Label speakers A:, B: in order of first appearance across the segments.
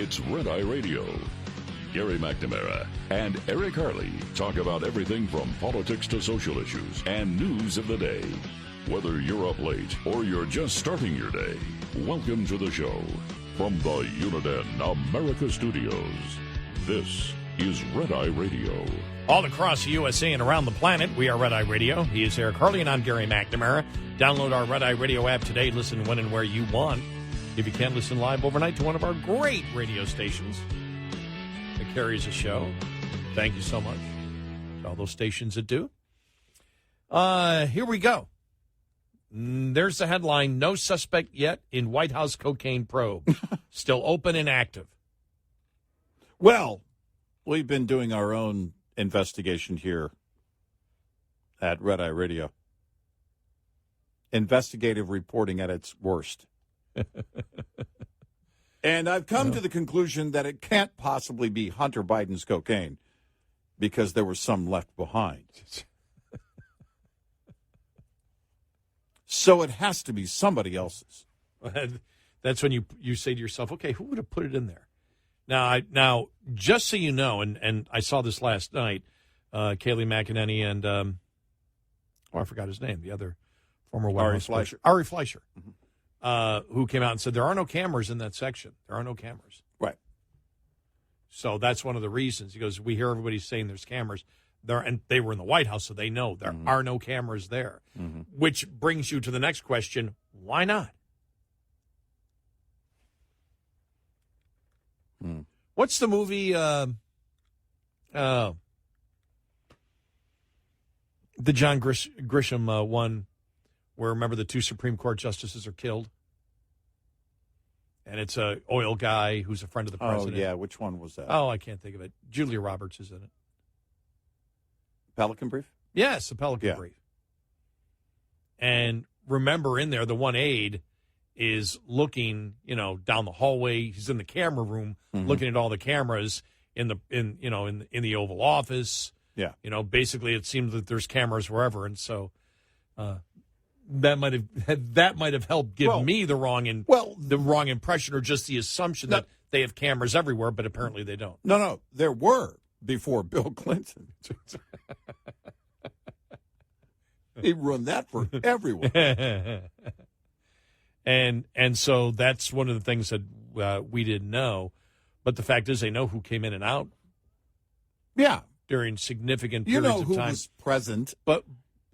A: It's Red Eye Radio. Gary McNamara and Eric Harley talk about everything from politics to social issues and news of the day. Whether you're up late or you're just starting your day, welcome to the show. From the Uniden America Studios, this is Red Eye Radio.
B: All across the USA and around the planet, we are Red Eye Radio. He is Eric Harley, and I'm Gary McNamara. Download our Red Eye Radio app today. Listen when and where you want. If you can't listen live overnight to one of our great radio stations that carries a show, thank you so much to all those stations that do. Here we go. There's the headline, no suspect yet in White House cocaine probe. Still open and active.
C: Well, we've been doing our own investigation here at Red Eye Radio. Investigative reporting at its worst. And I've come to the conclusion that it can't possibly be Hunter Biden's cocaine because there was some left behind. So it has to be somebody else's.
B: That's when you say to yourself, okay, who would have put it in there? Now, just so you know, and I saw this last night, Kayleigh McEnany and, I forgot his name, the other former White House Fleischer. Ari Fleischer, who came out and said there are no cameras in that section. There are no cameras.
C: Right.
B: So that's one of the reasons. He goes, we hear everybody saying there's cameras. And they were in the White House, so they know there are no cameras there. Mm-hmm. Which brings you to the next question, why not? What's the movie, the John Grisham one, where, remember, the two Supreme Court justices are killed? And it's a oil guy who's a friend of the president.
C: Oh, yeah. Which one was that?
B: Oh, I can't think of it. Julia Roberts is in it.
C: Pelican Brief?
B: Yes, the Pelican Brief. And remember, in there, the one aide is looking, down the hallway. He's in the camera room, looking at all the cameras in the Oval Office.
C: Yeah.
B: Basically, it seems that there's cameras wherever, and so that might have helped give me the wrong impression, or just the assumption that they have cameras everywhere, but apparently they don't.
C: No, there were before Bill Clinton. He ruined that for everyone.
B: And so that's one of the things that we didn't know. But the fact is, they know who came in and out.
C: Yeah.
B: During significant periods of time.
C: You know who was present.
B: But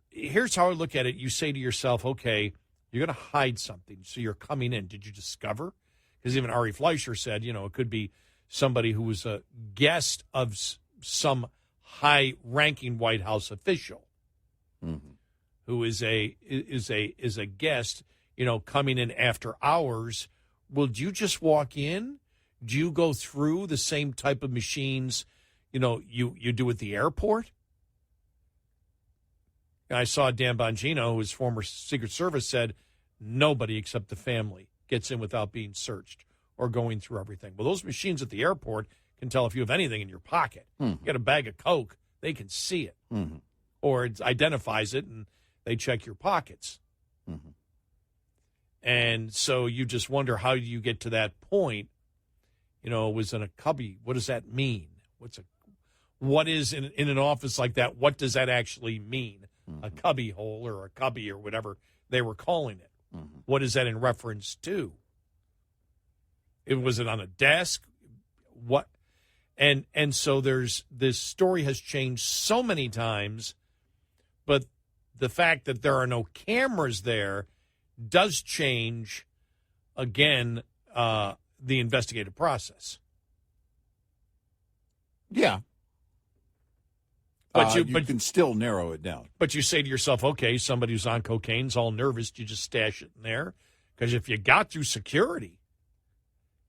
B: here's how I look at it. You say to yourself, okay, you're going to hide something. So you're coming in. Did you discover? Because even Ari Fleischer said, it could be somebody who was a guest of some high-ranking White House official who is a guest, coming in after hours. Will you just walk in? Do you go through the same type of machines, you do at the airport? I saw Dan Bongino, whose former Secret Service, said nobody except the family gets in without being searched or going through everything. Well, those machines at the airport can tell if you have anything in your pocket. You got a bag of Coke, they can see it. Or it identifies it, and they check your pockets. And so you just wonder, how do you get to that point? It was in a cubby. What does that mean? What is in an office like that? What does that actually mean? A cubby hole or a cubby or whatever they were calling it. What is that in reference to? Was it on a desk? What? And so this story has changed so many times, but the fact that there are no cameras there does change, again, the investigative process.
C: Yeah. But you can still narrow it down.
B: But you say to yourself, okay, somebody who's on cocaine's all nervous, you just stash it in there. Because if you got through security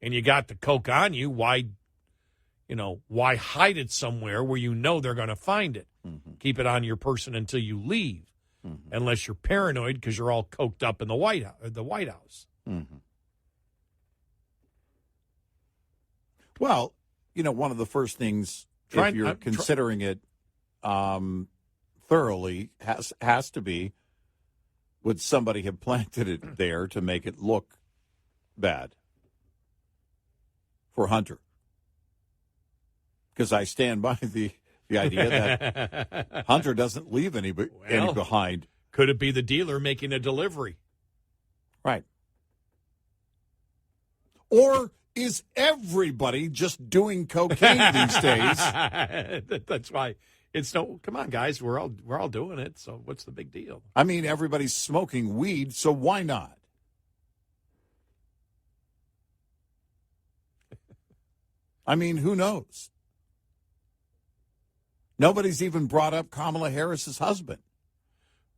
B: and you got the coke on you, why hide it somewhere where they're going to find it? Keep it on your person until you leave, unless you're paranoid because you're all coked up in the White House.
C: Well, one of the first things, if you're considering it thoroughly, has to be, would somebody have planted it there to make it look bad? for Hunter. Because I stand by the idea that Hunter doesn't leave any behind.
B: Could it be the dealer making a delivery?
C: Right. Or is everybody just doing cocaine these days?
B: That's why it's no. Come on, guys, we're all doing it. So what's the big deal?
C: I mean, everybody's smoking weed, so why not? I mean, who knows? Nobody's even brought up Kamala Harris's husband.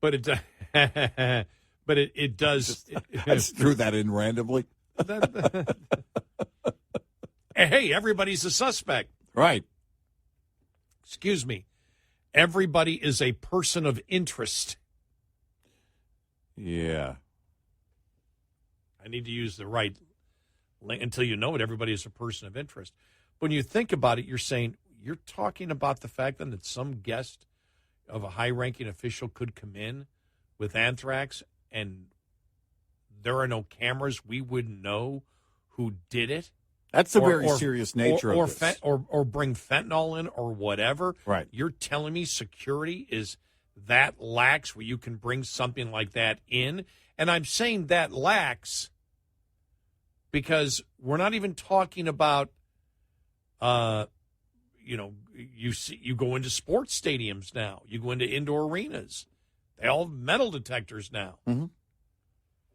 B: But it does.
C: I just threw that in randomly.
B: Hey, everybody's a suspect.
C: Right.
B: Excuse me. Everybody is a person of interest.
C: Yeah.
B: I need to use the right until you know it. Everybody is a person of interest. When you think about it, you're talking about the fact then that some guest of a high-ranking official could come in with anthrax and there are no cameras. We wouldn't know who did it.
C: That's the very serious nature of this.
B: Or bring fentanyl in or whatever.
C: Right.
B: You're telling me security is that lax where you can bring something like that in? And I'm saying that lax because we're not even talking about, you go into sports stadiums now. You go into indoor arenas. They all have metal detectors now.
C: Mm-hmm.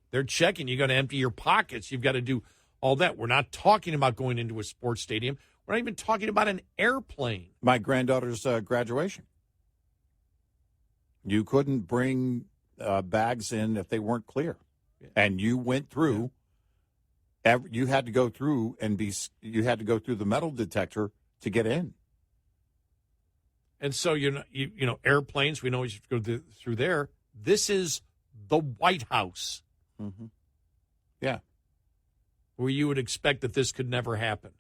B: They're checking. You got to empty your pockets. You've got to do all that. We're not talking about going into a sports stadium. We're not even talking about an airplane.
C: My granddaughter's graduation. You couldn't bring bags in if they weren't clear. Yeah. And you went through, you had to go through you had to go through the metal detector to get in.
B: And so, airplanes, we know you should go through there. This is the White House.
C: Mm-hmm. Yeah.
B: Where you would expect that this could never happen.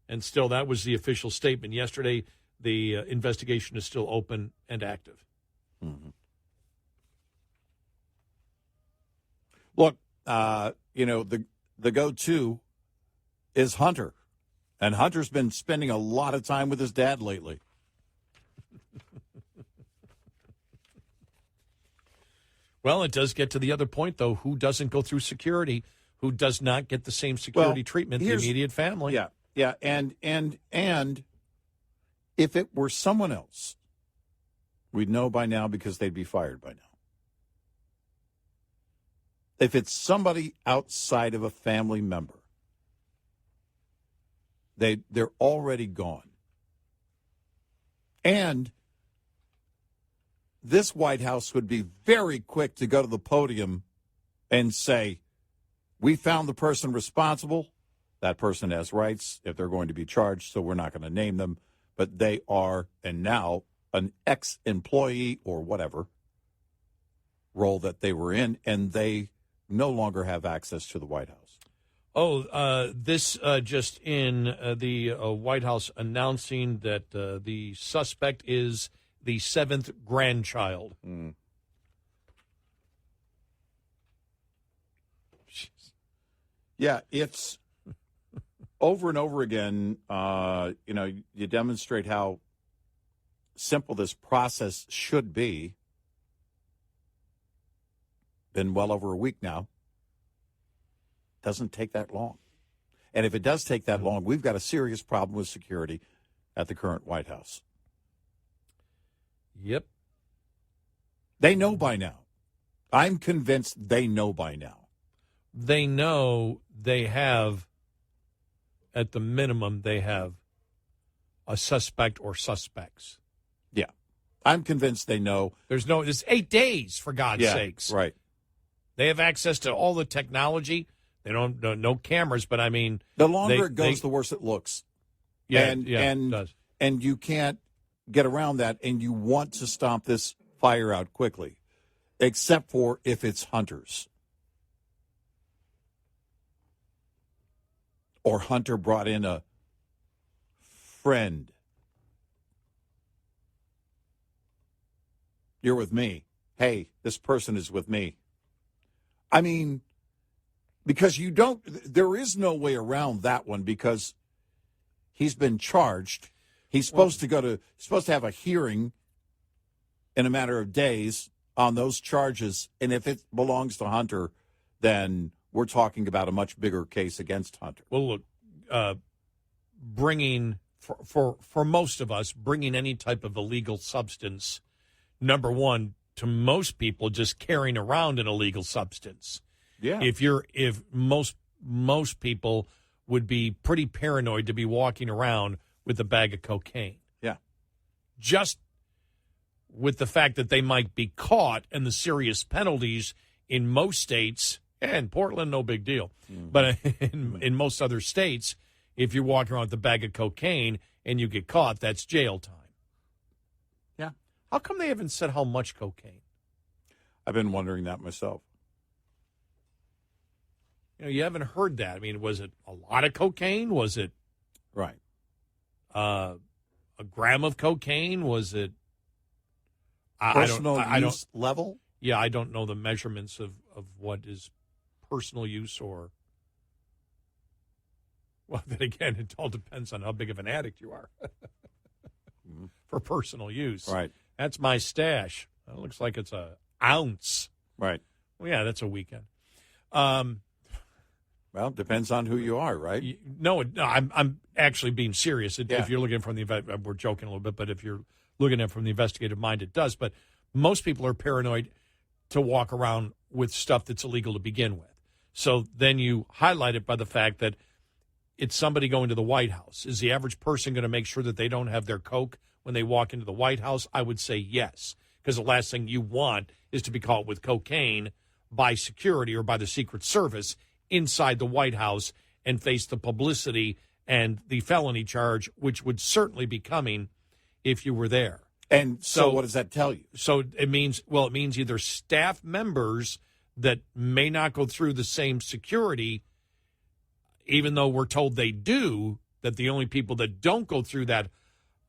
B: And still, that was the official statement. Yesterday, the investigation is still open and active.
C: Mm-hmm. Look, the go-to is Hunter. And Hunter's been spending a lot of time with his dad lately.
B: Well, it does get to the other point, though. Who doesn't go through security? Who does not get the same security treatment? The immediate family.
C: Yeah. And if it were someone else, we'd know by now because they'd be fired by now. If it's somebody outside of a family member, they're already gone. And this White House would be very quick to go to the podium and say, we found the person responsible. That person has rights if they're going to be charged, so we're not going to name them. But they are, and now, an ex-employee or whatever role that they were in, and they no longer have access to the White House.
B: This just in, the White House announcing that the suspect is the 7th grandchild.
C: Mm. Yeah, it's over and over again, you demonstrate how simple this process should be. Been well over a week now. Doesn't take that long. And if it does take that long, we've got a serious problem with security at the current White House.
B: Yep.
C: They know by now. I'm convinced they know by now.
B: They know they have, at the minimum, they have a suspect or suspects.
C: Yeah. I'm convinced they know.
B: It's 8 days, for God's sakes.
C: Right.
B: They have access to all the technology. They don't no cameras, but I mean,
C: the longer it goes, the worse it looks.
B: Yeah, it does.
C: And you can't get around that, and you want to stomp this fire out quickly, except for if it's hunters. Or Hunter brought in a friend. You're with me. Hey, this person is with me. I mean, Because there is no way around that one because he's been charged. He's supposed to have a hearing in a matter of days on those charges. And if it belongs to Hunter, then we're talking about a much bigger case against Hunter.
B: Well, look, bringing, for most of us, bringing any type of illegal substance, number one, to most people, just carrying around an illegal substance.
C: Yeah.
B: If most people would be pretty paranoid to be walking around with a bag of cocaine.
C: Yeah. Just
B: with the fact that they might be caught and the serious penalties in most states, and Portland, no big deal. Mm-hmm. But in most other states, if you're walking around with a bag of cocaine and you get caught, that's jail time.
C: Yeah.
B: How come they haven't said how much cocaine?
C: I've been wondering that myself.
B: You haven't heard that. I mean, was it a lot of cocaine? Was it
C: right?
B: A gram of cocaine? Was it
C: personal use level?
B: Yeah, I don't know the measurements of what is personal use or. Well, then again, it all depends on how big of an addict you are for personal use.
C: Right.
B: That's my stash. It looks like it's an ounce.
C: Right.
B: Well, yeah, that's a weekend.
C: Well, it depends on who you are, right?
B: No, I'm actually being serious. If you're looking from we're joking a little bit, but if you're looking at it from the investigative mind, it does. But most people are paranoid to walk around with stuff that's illegal to begin with. So then you highlight it by the fact that it's somebody going to the White House. Is the average person going to make sure that they don't have their coke when they walk into the White House? I would say yes, because the last thing you want is to be caught with cocaine by security or by the Secret Service inside the White House and face the publicity and the felony charge, which would certainly be coming if you were there.
C: And so what does that tell you?
B: So it means either staff members that may not go through the same security, even though we're told they do, that the only people that don't go through that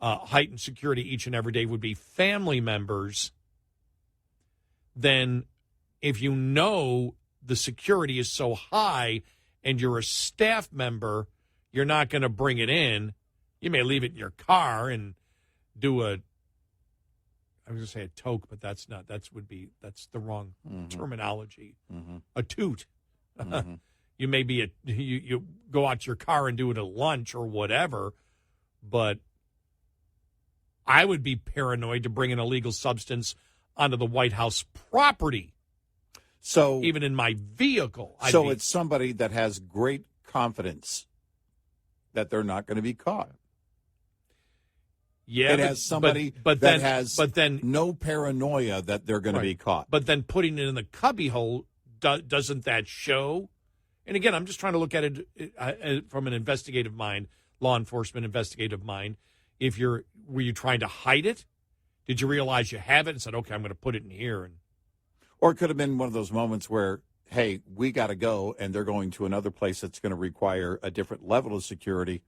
B: heightened security each and every day would be family members. Then if you know the security is so high and you're a staff member, you're not going to bring it in. You may leave it in your car and do I was going to say a toke, but that's the wrong terminology. Mm-hmm. A toot. Mm-hmm. You may be you go out to your car and do it at lunch or whatever, but I would be paranoid to bring an illegal substance onto the White House property.
C: So
B: even in my vehicle.
C: It's somebody that has great confidence that they're not going to be caught.
B: Yeah,
C: it has somebody that has no paranoia that they're going to be caught.
B: But then putting it in the cubbyhole, doesn't that show? And again, I'm just trying to look at it from an investigative mind, law enforcement investigative mind. Were you trying to hide it? Did you realize you have it and said, okay, I'm going to put it in here?
C: Or it could have been one of those moments where, hey, we got to go, and they're going to another place that's going to require a different level of security,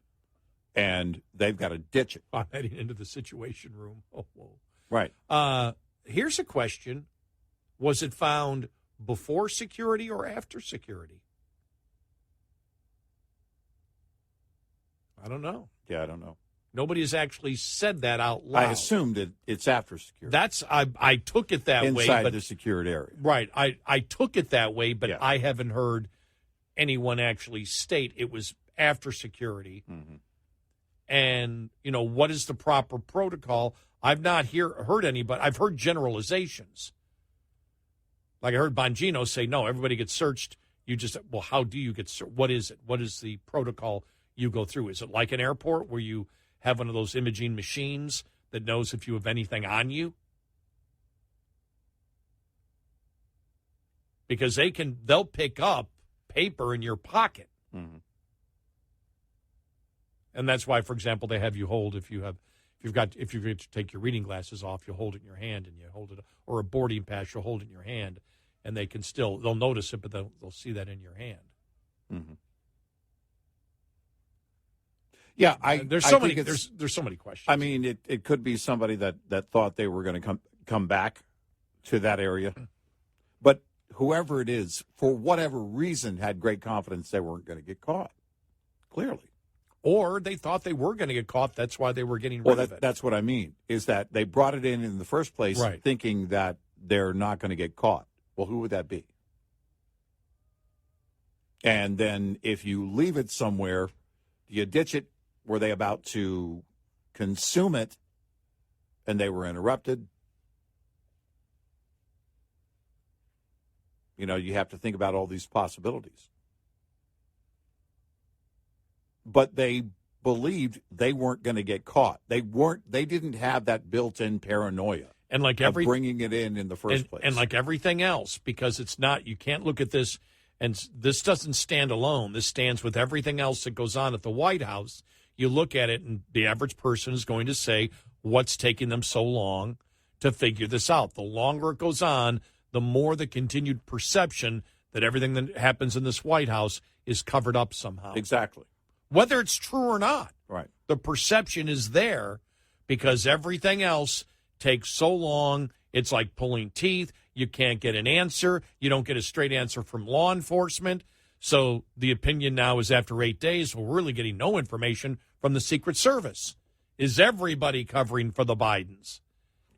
C: and they've got to ditch it.
B: I'm heading into the Situation Room. Oh, whoa.
C: Right.
B: Here's a question. Was it found before security or after security? I don't know.
C: Yeah, I don't know.
B: Nobody has actually said that out loud.
C: I assumed it's after security.
B: I took it that way.
C: Inside the secured area.
B: Right. I took it that way, but I haven't heard anyone actually state it was after security. Mm-hmm. And, what is the proper protocol? I've not heard any, but I've heard generalizations. Like I heard Bongino say, no, everybody gets searched. How do you get searched? What is it? What is the protocol you go through? Is it like an airport where you have one of those imaging machines that knows if you have anything on you? Because they'll pick up paper in your pocket. Mm-hmm. And that's why, for example, they have you hold if you're going to take your reading glasses off, you hold it in your hand and you hold it, or a boarding pass, you'll hold it in your hand, and they'll notice it, but they'll see that in your hand. Mm-hmm.
C: Yeah,
B: there's so many questions.
C: I mean, it could be somebody that thought they were going to come back to that area, but whoever it is, for whatever reason, had great confidence they weren't going to get caught. Clearly.
B: Or they thought they were going to get caught. That's why they were getting rid of it.
C: That's what I mean, is that they brought it in the first place thinking that they're not going to get caught. Well, who would that be? And then if you leave it somewhere, you ditch it, were they about to consume it and they were interrupted? You know, you have to think about all these possibilities. But they believed they weren't going to get caught. They didn't have that built-in paranoia
B: and like
C: of bringing it in the first place.
B: And like everything else, because it's not, you can't look at this, and this doesn't stand alone. This stands with everything else that goes on at the White House. You look at it, and the average person is going to say, what's taking them so long to figure this out? The longer it goes on, the more the continued perception that everything that happens in this White House is covered up somehow.
C: Exactly.
B: Whether it's true or not.
C: Right.
B: The perception is there because everything else takes so long. It's like pulling teeth. You can't get an answer. You don't get a straight answer from law enforcement. So the opinion now is after 8 days, we're really getting no information from the Secret Service. Is everybody covering for the Bidens?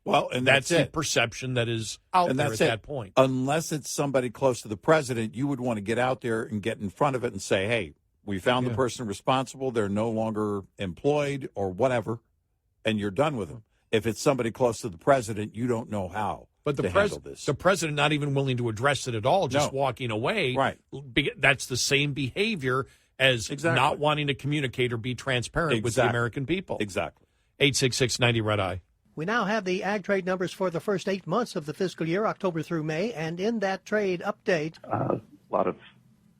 C: Well, and
B: that's the
C: it.
B: perception that is out
C: and
B: there
C: that's
B: at
C: it.
B: that point.
C: Unless it's somebody close to the president, you would want to get out there and get in front of it and say, hey, we found the person responsible. They're no longer employed or whatever, and you're done with them. If it's somebody close to the president, you don't know how to handle this.
B: The president not even willing to address it at all, just walking away.
C: Right.
B: That's the same behavior as not wanting to communicate or be transparent with the American people.
C: Exactly.
B: 866-90 Red Eye.
D: We now have the ag trade numbers for the first 8 months of the fiscal year, October through May, and in that trade update,
E: a lot of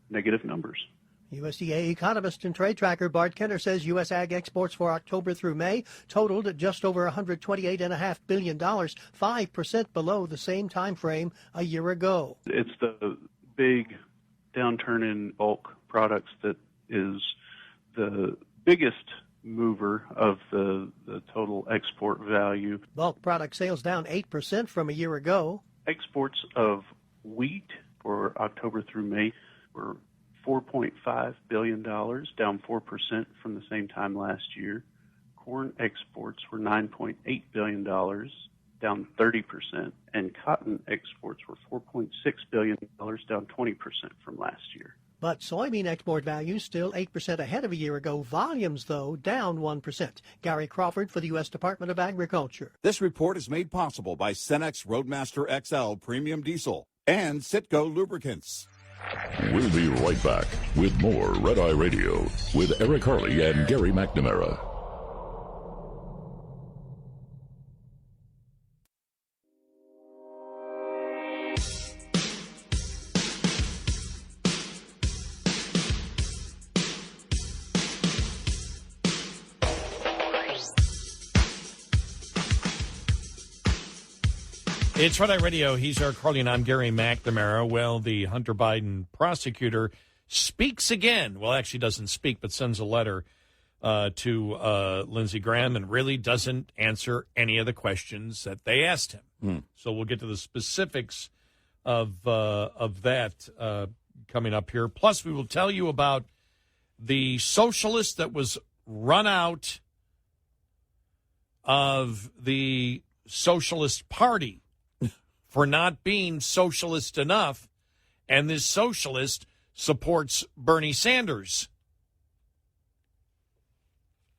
E: negative numbers.
D: USDA economist and trade tracker Bart Kenner says U.S. ag exports for October through May totaled at just over $128.5 billion, 5% below the same time frame a year ago.
E: It's the big downturn in bulk products that is the biggest mover of the total export value.
D: Bulk product sales down 8% from a year ago.
E: Exports of wheat for October through May were $4.5 billion, down 4% from the same time last year. Corn exports were $9.8 billion, down 30%, and cotton exports were $4.6 billion, down 20% from last year.
D: But soybean export values still 8% ahead of a year ago. Volumes, though, down 1%. Gary Crawford for the U.S. Department of Agriculture.
F: This report is made possible by Cenex Roadmaster XL Premium Diesel and Citgo Lubricants.
A: We'll be right back with more Red Eye Radio with Eric Harley and Gary McNamara.
B: It's Red Eye Radio. He's Eric Harley, and I'm Gary McNamara. Well, the Hunter Biden prosecutor speaks again. Well, actually doesn't speak, but sends a letter to Lindsey Graham and really doesn't answer any of the questions that they asked him. So we'll get to the specifics of that coming up here. Plus, we will tell you about the socialist that was run out of the Socialist Party for not being socialist enough, and this socialist supports Bernie Sanders.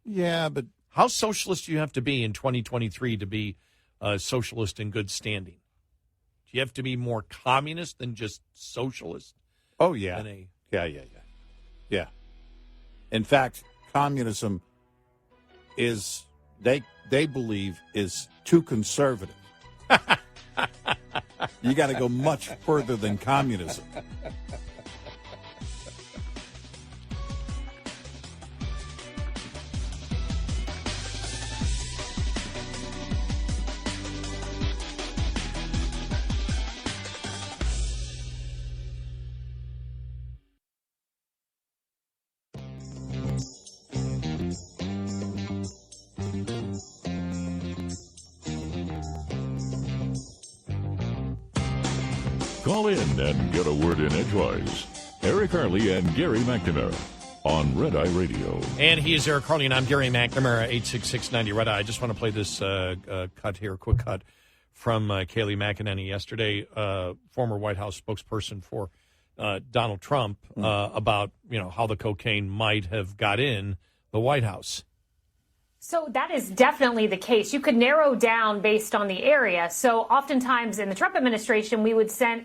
C: Yeah, but
B: how socialist do you have to be in 2023 to be a socialist in good standing? Do you have to be more communist than just socialist?
C: Oh, yeah. Yeah. In fact, communism is, they believe, is too conservative. You got to go much further than communism.
A: Call in and get a word in edgewise. Eric Harley and Gary McNamara on Red Eye Radio.
B: And he is Eric Harley, and I'm Gary McNamara, 86690 Red Eye. I just want to play this quick cut from Kayleigh McEnany yesterday, former White House spokesperson for Donald Trump, about how the cocaine might have got in the White House.
G: So that is definitely the case. You could narrow down based on the area. So oftentimes in the Trump administration, we would sit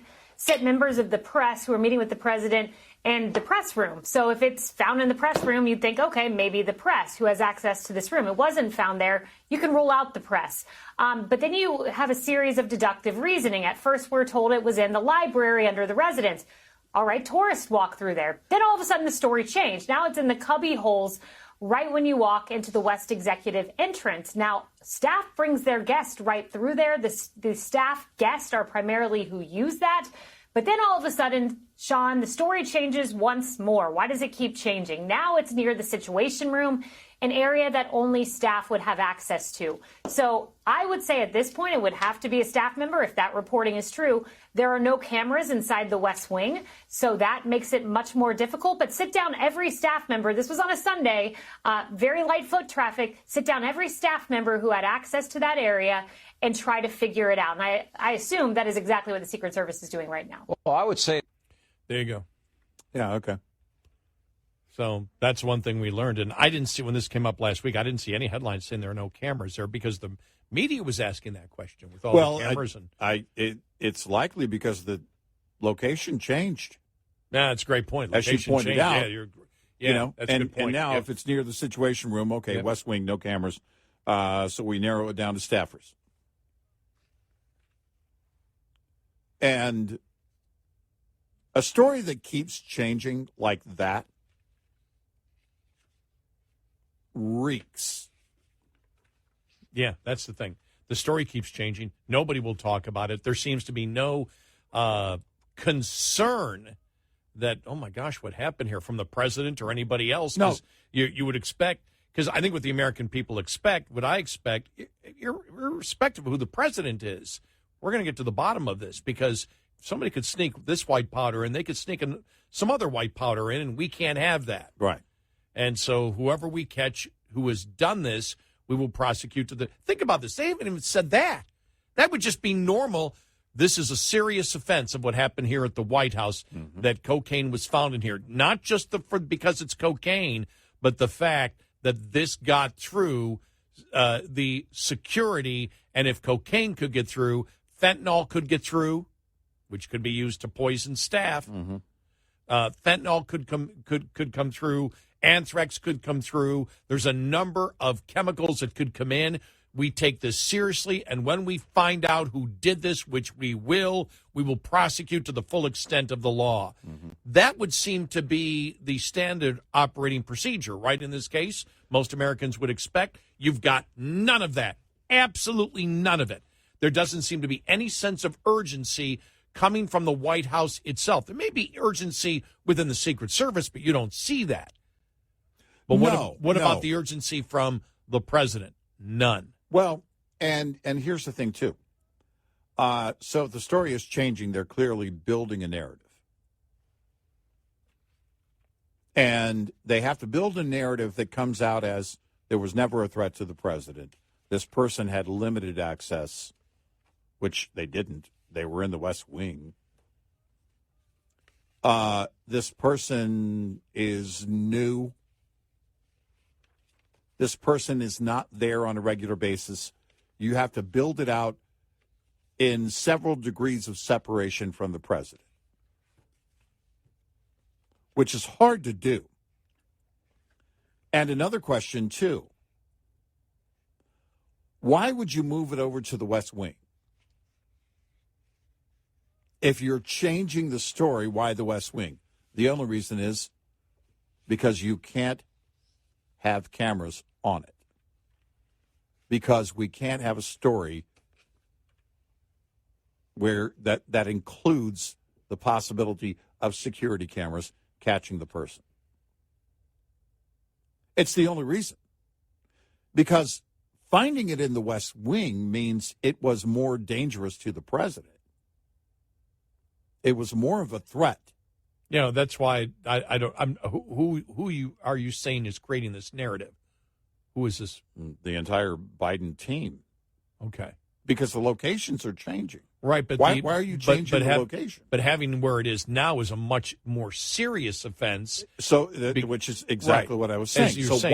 G: members of the press who are meeting with the president in the press room. So if it's found in the press room, you'd think, okay, maybe the press who has access to this room. It wasn't found there. You can rule out the press. But then you have a series of deductive reasoning. At first, we're told it was in the library under the residence. All right, tourists walk through there. Then all of a sudden the story changed. Now it's in the cubby holes right when you walk into the West Executive entrance. Now, staff brings their guest right through there. The staff guests are primarily who use that. But then all of a sudden, Sean, the story changes once more. Why does it keep changing? Now it's near the Situation Room, an area that only staff would have access to. So I would say at this point it would have to be a staff member if that reporting is true. There are no cameras inside the West Wing, so that makes it much more difficult. But sit down every staff member. This was on a Sunday, very light foot traffic. Sit down every staff member who had access to that area and try to figure it out. And I assume that is exactly what the Secret Service is doing right now.
H: Well, I would say.
B: There you go.
C: Yeah, okay.
B: So that's one thing we learned. And I didn't see, when this came up last week, I didn't see any headlines saying there are no cameras there because the media was asking that question with all the cameras.
C: It's likely because the location changed.
B: Yeah, that's a great point.
C: As
B: Location
C: she pointed
B: changed.
C: out. That's
B: a good point.
C: And now if it's near the Situation Room, okay, West Wing, no cameras. So we narrow it down to staffers. And a story that keeps changing like that reeks.
B: Yeah, that's the thing. The story keeps changing. Nobody will talk about it. There seems to be no concern that, oh, my gosh, what happened here from the president or anybody else?
C: No.
B: You would expect, because I think what the American people expect, what I expect, irrespective of who the president is, we're going to get to the bottom of this because somebody could sneak this white powder in, they could sneak some other white powder in, and we can't have that.
C: Right.
B: And so whoever we catch who has done this, we will prosecute to the... Think about this. They haven't even said that. That would just be normal. This is a serious offense of what happened here at the White House, that cocaine was found in here. Not just because it's cocaine, but the fact that this got through the security, and if cocaine could get through, fentanyl could get through, which could be used to poison staff. Fentanyl could come through. Anthrax could come through. There's a number of chemicals that could come in. We take this seriously, and when we find out who did this, which we will prosecute to the full extent of the law. That would seem to be the standard operating procedure, right? In this case, most Americans would expect. You've got none of that. Absolutely none of it. There doesn't seem to be any sense of urgency coming from the White House itself. There may be urgency within the Secret Service, but you don't see that. But what about the urgency from the president? None.
C: Well, and here's the thing, too. So the story is changing. They're clearly building a narrative. And they have to build a narrative that comes out as there was never a threat to the president. This person had limited access, which they didn't. They were in the West Wing. This person is new. This person is not there on a regular basis. You have to build it out in several degrees of separation from the president, which is hard to do. And another question, too. Why would you move it over to the West Wing? If you're changing the story, why the West Wing? The only reason is because you can't have cameras on it. Because we can't have a story where that includes the possibility of security cameras catching the person. It's the only reason. Because finding it in the West Wing means it was more dangerous to the president. It was more of a threat.
B: That's why I don't. Who are you saying is creating this narrative? Who is this?
C: The entire Biden team.
B: Okay.
C: Because the locations are changing.
B: Right, but
C: why are you changing the location?
B: But having where it is now is a much more serious offense.
C: So, which is exactly what I was saying. So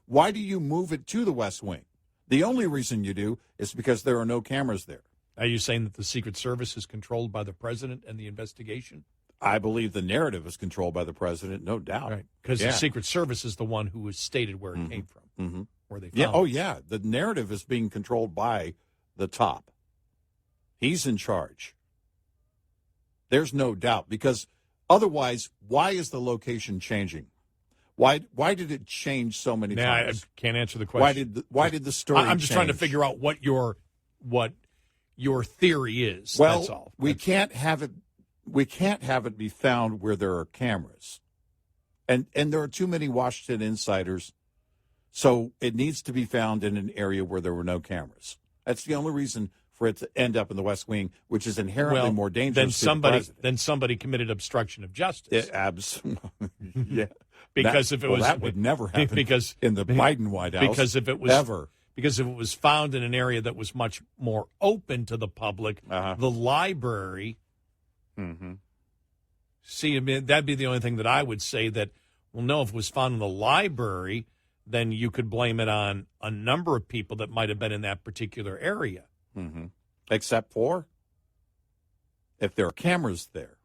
C: why do you move it to the West Wing? The only reason you do is because there are no cameras there.
B: Are you saying that the Secret Service is controlled by the president and the investigation?
C: I believe the narrative is controlled by the president, no doubt.
B: Right, because the Secret Service is the one who has stated where it came from, where they found it.
C: Oh, yeah. The narrative is being controlled by the top. He's in charge. There's no doubt, because otherwise, why is the location changing? Why did it change so many times?
B: I can't answer the question.
C: Why did the story
B: I'm just trying to figure out what your theory is.
C: Well,
B: that's all.
C: We can't have it be found where there are cameras. And there are too many Washington insiders, so it needs to be found in an area where there were no cameras. That's the only reason for it to end up in the West Wing, which is inherently more dangerous
B: than somebody committed obstruction of justice.
C: Absolutely. Yeah.
B: Because
C: that would never happen in the Biden White House.
B: Because if it was found in an area that was much more open to the public, the library.
C: Mm-hmm.
B: See, I mean, that'd be the only thing that I would say that. Well, no, if it was found in the library, then you could blame it on a number of people that might have been in that particular area.
C: Mm-hmm. Except for if there are cameras there.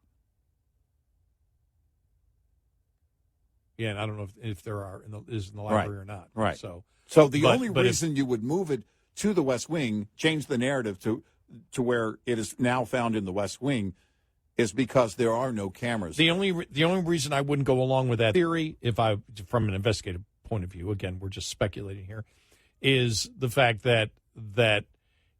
B: Yeah, and I don't know if there are in the library or not.
C: Right.
B: So
C: the only reason you would move it to the West Wing, change the narrative to where it is now found in the West Wing, is because there are no cameras.
B: The only reason I wouldn't go along with that theory, from an investigative point of view, again, we're just speculating here, is the fact that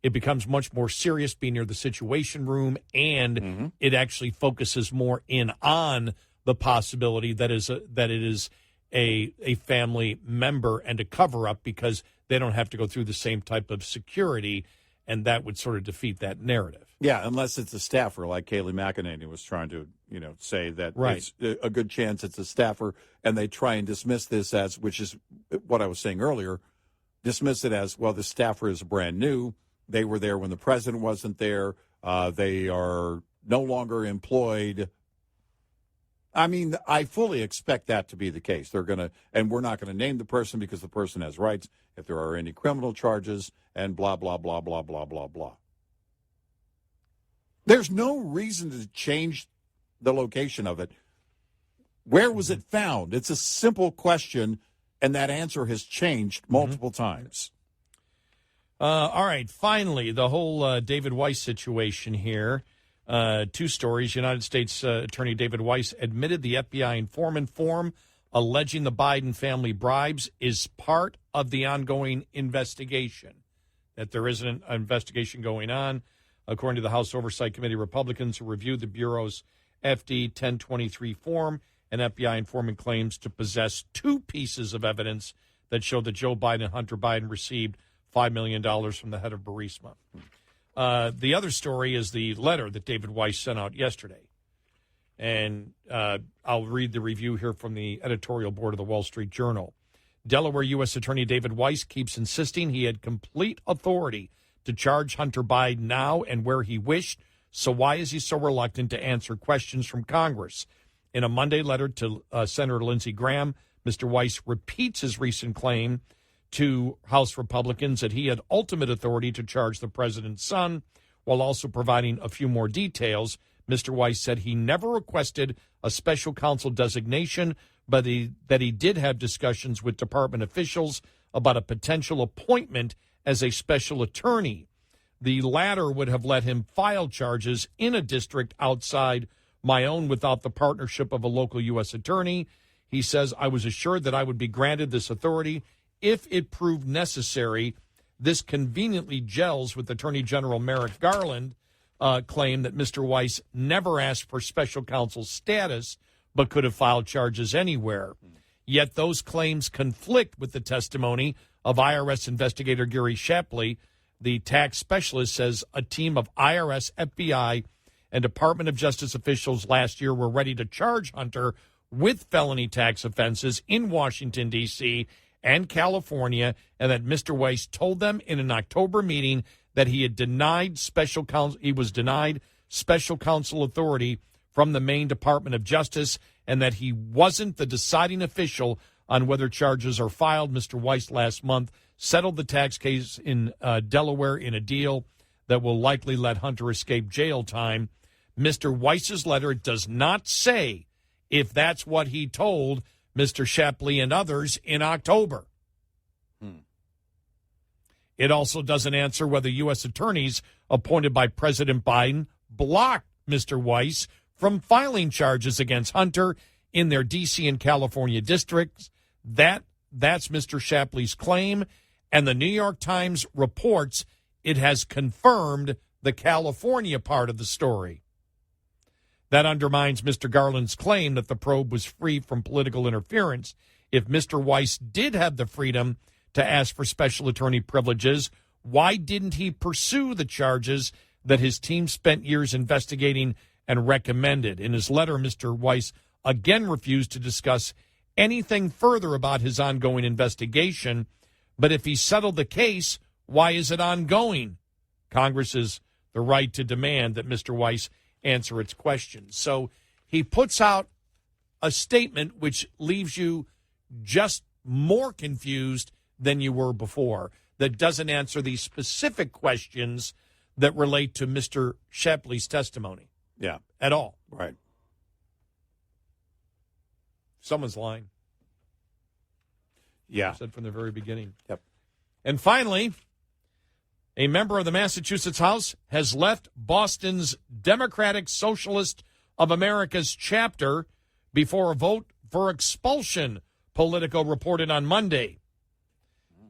B: it becomes much more serious being near the Situation Room, and it actually focuses more in on the possibility that it is a family member and a cover-up, because they don't have to go through the same type of security, and that would sort of defeat that narrative.
C: Yeah, unless it's a staffer, like Kayleigh McEnany was trying to, say that it's a good chance it's a staffer, and they try and dismiss this as, which is what I was saying earlier, dismiss it as, well, the staffer is brand new. They were there when the president wasn't there. They are no longer employed. I mean, I fully expect that to be the case. They're going to, and we're not going to name the person because the person has rights if there are any criminal charges and blah, blah, blah, blah, blah, blah, blah. There's no reason to change the location of it. Where was it found? It's a simple question, and that answer has changed multiple times.
B: All right, finally, the whole David Weiss situation here. Two stories. United States Attorney David Weiss admitted the FBI informant form alleging the Biden family bribes is part of the ongoing investigation, that there is an investigation going on. According to the House Oversight Committee, Republicans who reviewed the Bureau's FD 1023 form, an FBI informant claims to possess two pieces of evidence that show that Joe Biden and Hunter Biden received $5 million from the head of Burisma. The other story is the letter that David Weiss sent out yesterday. And I'll read the review here from the editorial board of the Wall Street Journal. Delaware U.S. Attorney David Weiss keeps insisting he had complete authority to charge Hunter Biden now and where he wished. So why is he so reluctant to answer questions from Congress? In a Monday letter to Senator Lindsey Graham, Mr. Weiss repeats his recent claim to House Republicans that he had ultimate authority to charge the president's son, while also providing a few more details. Mr. Weiss said he never requested a special counsel designation, but that he did have discussions with department officials about a potential appointment as a special attorney. The latter would have let him file charges in a district outside my own without the partnership of a local U.S. attorney. He says, I was assured that I would be granted this authority if it proved necessary. This conveniently gels with Attorney General Merrick Garland claim that Mr. Weiss never asked for special counsel status but could have filed charges anywhere. Yet those claims conflict with the testimony of IRS investigator Gary Shapley. The tax specialist says a team of IRS, FBI, and Department of Justice officials last year were ready to charge Hunter with felony tax offenses in Washington, D.C. and California, and that Mr. Weiss told them in an October meeting that he was denied special counsel authority from the Maine Department of Justice, and that he wasn't the deciding official on whether charges are filed. Mr. Weiss last month settled the tax case in Delaware in a deal that will likely let Hunter escape jail time. Mr. Weiss's letter does not say if that's what he told Mr. Shapley and others in October. It also doesn't answer whether U.S. attorneys appointed by President Biden blocked Mr. Weiss from filing charges against Hunter in their D.C. and California districts. That's Mr. Shapley's claim, and the New York Times reports it has confirmed the California part of the story. That undermines Mr. Garland's claim that the probe was free from political interference. If Mr. Weiss did have the freedom to ask for special attorney privileges, why didn't he pursue the charges that his team spent years investigating and recommended? In his letter, Mr. Weiss again refused to discuss anything further about his ongoing investigation. But if he settled the case, why is it ongoing? Congress has the right to demand that Mr. Weiss answer its questions. So he puts out a statement which leaves you just more confused than you were before, that doesn't answer the specific questions that relate to Mr. Shapley's testimony.
C: Yeah.
B: At all.
C: Right.
B: Someone's lying.
C: Yeah.
B: I said from the very beginning.
C: Yep.
B: And finally, a member of the Massachusetts House has left Boston's Democratic Socialist of America's chapter before a vote for expulsion, Politico reported on Monday.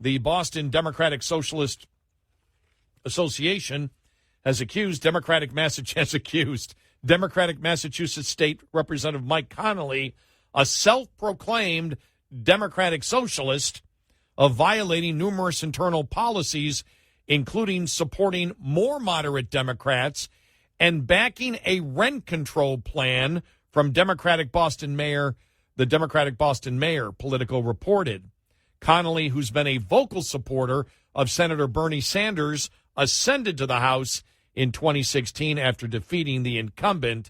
B: The Boston Democratic Socialist Association has accused Democratic Massachusetts State Representative Mike Connolly, a self-proclaimed Democratic Socialist, of violating numerous internal policies, including supporting more moderate Democrats and backing a rent control plan from the Democratic Boston Mayor, Politico reported. Connolly, who's been a vocal supporter of Senator Bernie Sanders, ascended to the House in 2016 after defeating the incumbent.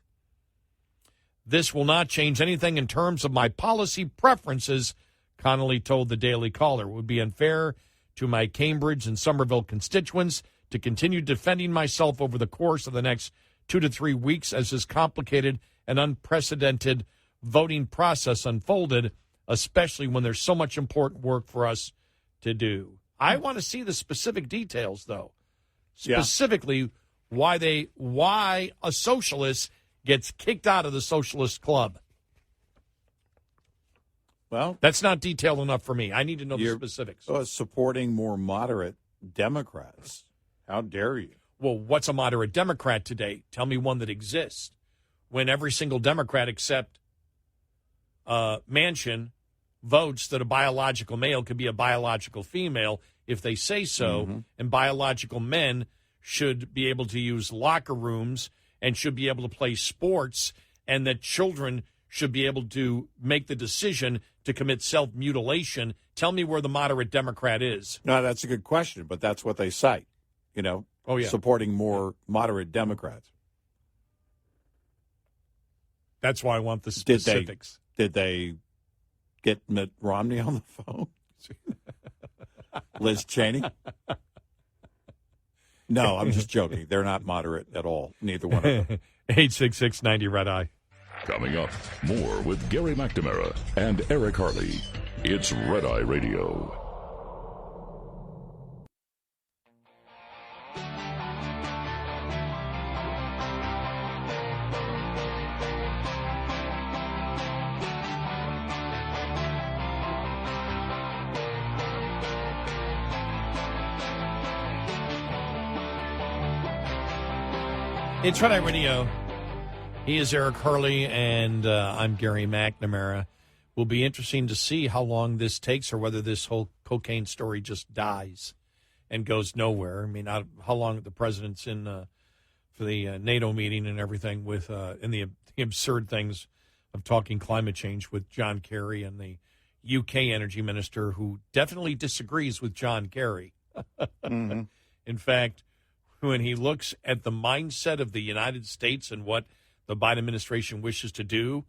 B: This will not change anything in terms of my policy preferences, Connolly told the Daily Caller. It would be unfair to my Cambridge and Somerville constituents to continue defending myself over the course of the next 2 to 3 weeks as this complicated and unprecedented voting process unfolded, especially when there's so much important work for us to do. I want to see the specific details, though. Specifically, why a socialist gets kicked out of the socialist club.
C: Well,
B: that's not detailed enough for me. I need to know the specifics.
C: Supporting more moderate Democrats. How dare you?
B: Well, what's a moderate Democrat today? Tell me one that exists. When every single Democrat except Manchin votes that a biological male could be a biological female if they say so, and biological men should be able to use locker rooms and should be able to play sports, and that children should be able to make the decision to commit self-mutilation. Tell me where the moderate Democrat is.
C: No, that's a good question, but that's what they cite, supporting more moderate Democrats.
B: That's why I want the specifics.
C: Did they get Mitt Romney on the phone? Liz Cheney? No, I'm just joking. They're not moderate at all, neither one of them.
B: 866-90 Red Eye.
A: Coming up, more with Gary McNamara and Eric Harley. It's Red Eye Radio.
B: It's Red Eye Radio. He is Eric Harley, and I'm Gary McNamara. Will be interesting to see how long this takes, or whether this whole cocaine story just dies and goes nowhere. I mean, how long the president's in for the NATO meeting and everything with and the absurd things of talking climate change with John Kerry and the UK energy minister, who definitely disagrees with John Kerry. Mm-hmm. In fact, when he looks at the mindset of the United States and what the Biden administration wishes to do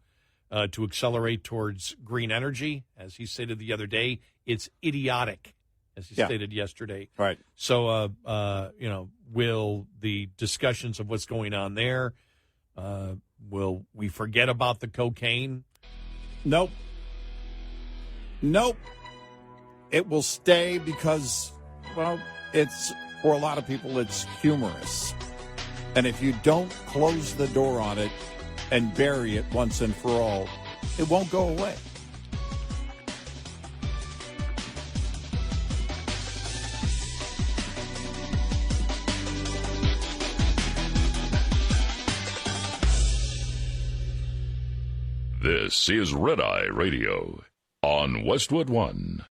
B: to accelerate towards green energy, as he stated the other day, it's idiotic, as he stated yesterday.
C: Right.
B: So, will the discussions of what's going on there, will we forget about the cocaine?
C: Nope. It will stay because, well, it's, for a lot of people, it's humorous. And if you don't close the door on it and bury it once and for all, it won't go away.
A: This is Red Eye Radio on Westwood One.